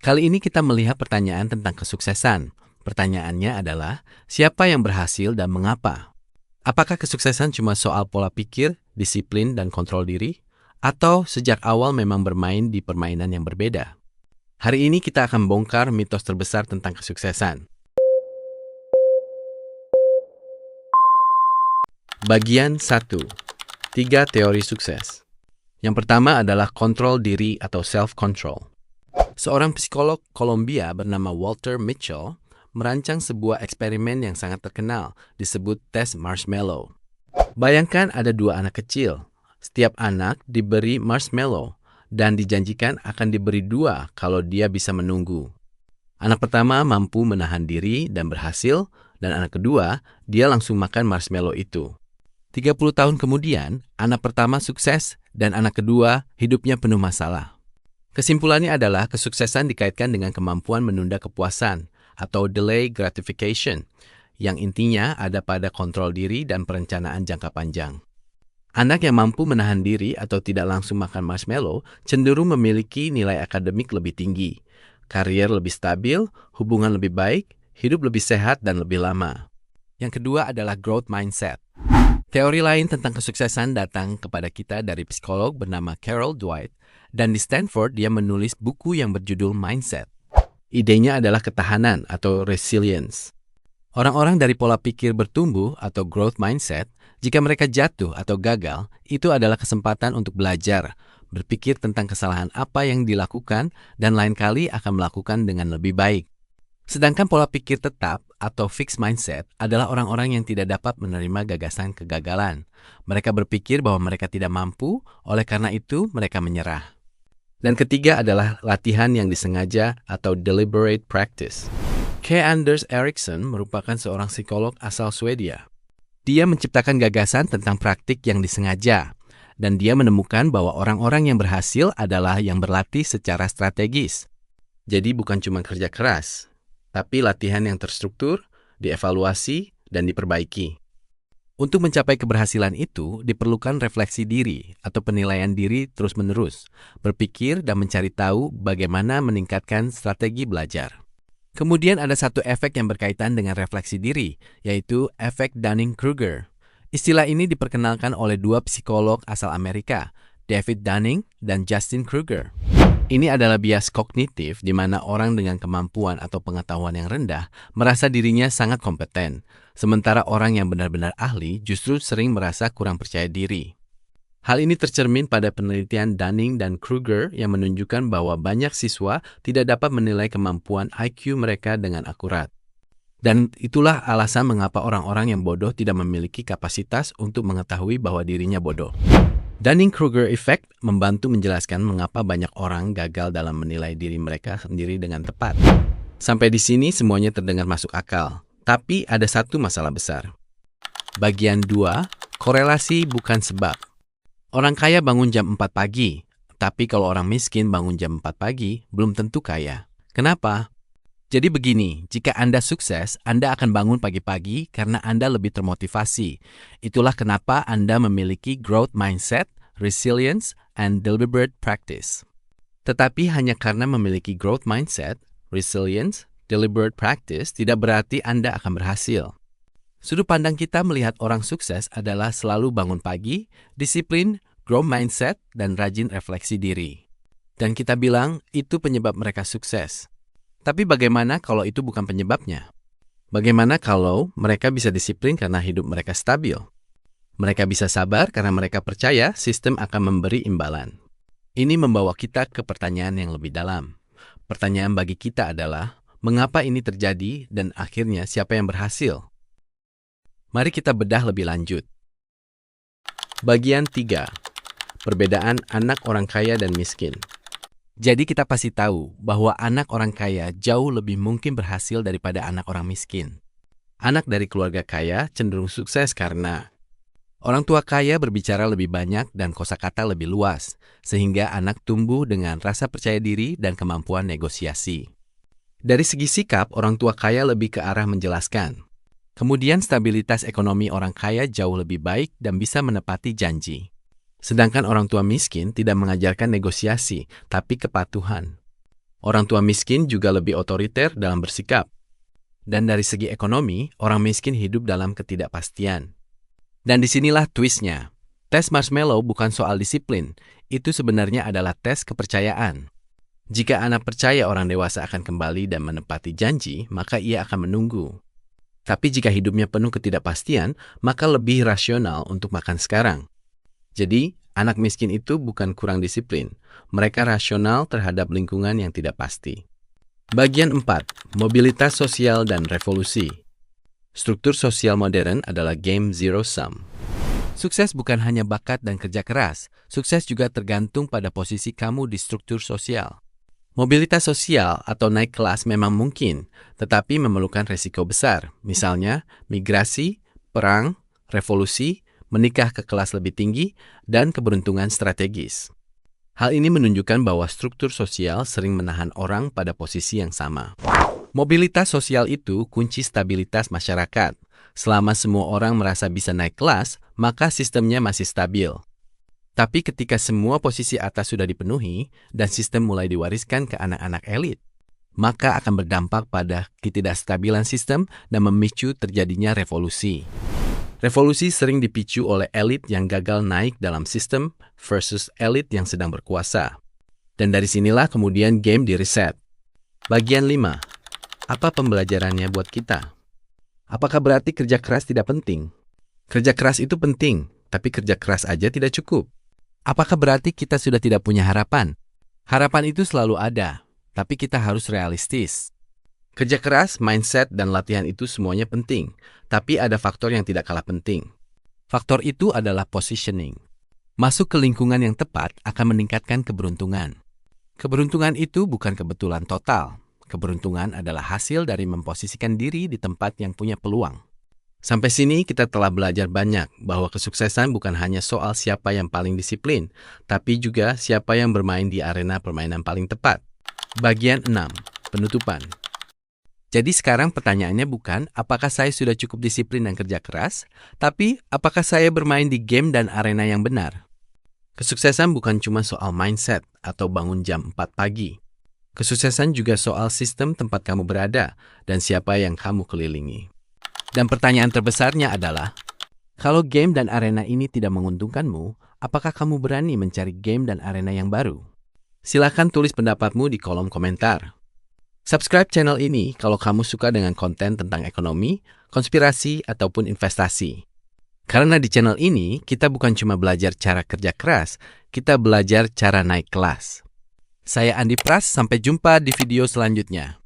Kali ini kita melihat pertanyaan tentang kesuksesan. Pertanyaannya adalah, siapa yang berhasil dan mengapa? Apakah kesuksesan cuma soal pola pikir, disiplin, dan kontrol diri? Atau sejak awal memang bermain di permainan yang berbeda? Hari ini kita akan bongkar mitos terbesar tentang kesuksesan. Bagian 1. 3 teori sukses. Yang pertama adalah kontrol diri atau self-control. Seorang psikolog Kolombia bernama Walter Mitchell merancang sebuah eksperimen yang sangat terkenal, disebut tes marshmallow. Bayangkan ada 2 anak kecil. Setiap anak diberi marshmallow dan dijanjikan akan diberi 2 kalau dia bisa menunggu. Anak pertama mampu menahan diri dan berhasil, dan anak kedua, dia langsung makan marshmallow itu. 30 tahun kemudian, anak pertama sukses dan anak kedua hidupnya penuh masalah. Kesimpulannya adalah kesuksesan dikaitkan dengan kemampuan menunda kepuasan atau delay gratification, yang intinya ada pada kontrol diri dan perencanaan jangka panjang. Anak yang mampu menahan diri atau tidak langsung makan marshmallow cenderung memiliki nilai akademik lebih tinggi, karier lebih stabil, hubungan lebih baik, hidup lebih sehat dan lebih lama. Yang kedua adalah growth mindset. Teori lain tentang kesuksesan datang kepada kita dari psikolog bernama Carol Dweck, dan di Stanford dia menulis buku yang berjudul Mindset. Idenya adalah ketahanan atau resilience. Orang-orang dari pola pikir bertumbuh atau growth mindset, jika mereka jatuh atau gagal, itu adalah kesempatan untuk belajar, berpikir tentang kesalahan apa yang dilakukan, dan lain kali akan melakukan dengan lebih baik. Sedangkan pola pikir tetap atau fixed mindset adalah orang-orang yang tidak dapat menerima gagasan kegagalan. Mereka berpikir bahwa mereka tidak mampu, oleh karena itu mereka menyerah. Dan ketiga adalah latihan yang disengaja atau deliberate practice. K. Anders Ericsson merupakan seorang psikolog asal Swedia. Dia menciptakan gagasan tentang praktik yang disengaja, dan dia menemukan bahwa orang-orang yang berhasil adalah yang berlatih secara strategis. Jadi bukan cuma kerja keras, tapi latihan yang terstruktur, dievaluasi, dan diperbaiki. Untuk mencapai keberhasilan itu, diperlukan refleksi diri atau penilaian diri terus-menerus, berpikir dan mencari tahu bagaimana meningkatkan strategi belajar. Kemudian ada satu efek yang berkaitan dengan refleksi diri, yaitu efek Dunning-Kruger. Istilah ini diperkenalkan oleh 2 psikolog asal Amerika, David Dunning dan Justin Kruger. Ini adalah bias kognitif di mana orang dengan kemampuan atau pengetahuan yang rendah merasa dirinya sangat kompeten, sementara orang yang benar-benar ahli justru sering merasa kurang percaya diri. Hal ini tercermin pada penelitian Dunning dan Kruger yang menunjukkan bahwa banyak siswa tidak dapat menilai kemampuan IQ mereka dengan akurat. Dan itulah alasan mengapa orang-orang yang bodoh tidak memiliki kapasitas untuk mengetahui bahwa dirinya bodoh. Dunning-Kruger Effect membantu menjelaskan mengapa banyak orang gagal dalam menilai diri mereka sendiri dengan tepat. Sampai di sini semuanya terdengar masuk akal, tapi ada satu masalah besar. Bagian 2, korelasi bukan sebab. Orang kaya bangun jam 4 pagi, tapi kalau orang miskin bangun jam 4 pagi, belum tentu kaya. Kenapa? Jadi begini, jika Anda sukses, Anda akan bangun pagi-pagi karena Anda lebih termotivasi. Itulah kenapa Anda memiliki growth mindset, resilience, and deliberate practice. Tetapi hanya karena memiliki growth mindset, resilience, deliberate practice tidak berarti Anda akan berhasil. Sudut pandang kita melihat orang sukses adalah selalu bangun pagi, disiplin, growth mindset, dan rajin refleksi diri. Dan kita bilang itu penyebab mereka sukses. Tapi bagaimana kalau itu bukan penyebabnya? Bagaimana kalau mereka bisa disiplin karena hidup mereka stabil? Mereka bisa sabar karena mereka percaya sistem akan memberi imbalan. Ini membawa kita ke pertanyaan yang lebih dalam. Pertanyaan bagi kita adalah, mengapa ini terjadi dan akhirnya siapa yang berhasil? Mari kita bedah lebih lanjut. Bagian 3. Perbedaan anak orang kaya dan miskin. Jadi kita pasti tahu bahwa anak orang kaya jauh lebih mungkin berhasil daripada anak orang miskin. Anak dari keluarga kaya cenderung sukses karena orang tua kaya berbicara lebih banyak dan kosakata lebih luas, sehingga anak tumbuh dengan rasa percaya diri dan kemampuan negosiasi. Dari segi sikap, orang tua kaya lebih ke arah menjelaskan. Kemudian stabilitas ekonomi orang kaya jauh lebih baik dan bisa menepati janji. Sedangkan orang tua miskin tidak mengajarkan negosiasi, tapi kepatuhan. Orang tua miskin juga lebih otoriter dalam bersikap. Dan dari segi ekonomi, orang miskin hidup dalam ketidakpastian. Dan disinilah twistnya. Tes marshmallow bukan soal disiplin, itu sebenarnya adalah tes kepercayaan. Jika anak percaya orang dewasa akan kembali dan menepati janji, maka ia akan menunggu. Tapi jika hidupnya penuh ketidakpastian, maka lebih rasional untuk makan sekarang. Jadi, anak miskin itu bukan kurang disiplin. Mereka rasional terhadap lingkungan yang tidak pasti. Bagian 4. Mobilitas sosial dan revolusi. Struktur sosial modern adalah game zero sum. Sukses bukan hanya bakat dan kerja keras. Sukses juga tergantung pada posisi kamu di struktur sosial. Mobilitas sosial atau naik kelas memang mungkin, tetapi memerlukan resiko besar. Misalnya, migrasi, perang, revolusi, menikah ke kelas lebih tinggi, dan keberuntungan strategis. Hal ini menunjukkan bahwa struktur sosial sering menahan orang pada posisi yang sama. Mobilitas sosial itu kunci stabilitas masyarakat. Selama semua orang merasa bisa naik kelas, maka sistemnya masih stabil. Tapi ketika semua posisi atas sudah dipenuhi dan sistem mulai diwariskan ke anak-anak elit, maka akan berdampak pada ketidakstabilan sistem dan memicu terjadinya revolusi. Revolusi sering dipicu oleh elit yang gagal naik dalam sistem versus elit yang sedang berkuasa. Dan dari sinilah kemudian game di-reset. Bagian 5. Apa pembelajarannya buat kita? Apakah berarti kerja keras tidak penting? Kerja keras itu penting, tapi kerja keras aja tidak cukup. Apakah berarti kita sudah tidak punya harapan? Harapan itu selalu ada, tapi kita harus realistis. Kerja keras, mindset, dan latihan itu semuanya penting, tapi ada faktor yang tidak kalah penting. Faktor itu adalah positioning. Masuk ke lingkungan yang tepat akan meningkatkan keberuntungan. Keberuntungan itu bukan kebetulan total. Keberuntungan adalah hasil dari memposisikan diri di tempat yang punya peluang. Sampai sini kita telah belajar banyak bahwa kesuksesan bukan hanya soal siapa yang paling disiplin, tapi juga siapa yang bermain di arena permainan paling tepat. Bagian 6. Penutupan. Jadi sekarang pertanyaannya bukan apakah saya sudah cukup disiplin dan kerja keras, tapi apakah saya bermain di game dan arena yang benar. Kesuksesan bukan cuma soal mindset atau bangun jam 4 pagi. Kesuksesan juga soal sistem tempat kamu berada dan siapa yang kamu kelilingi. Dan pertanyaan terbesarnya adalah, kalau game dan arena ini tidak menguntungkanmu, apakah kamu berani mencari game dan arena yang baru? Silakan tulis pendapatmu di kolom komentar. Subscribe channel ini kalau kamu suka dengan konten tentang ekonomi, konspirasi, ataupun investasi. Karena di channel ini, kita bukan cuma belajar cara kerja keras, kita belajar cara naik kelas. Saya Andi Pras, sampai jumpa di video selanjutnya.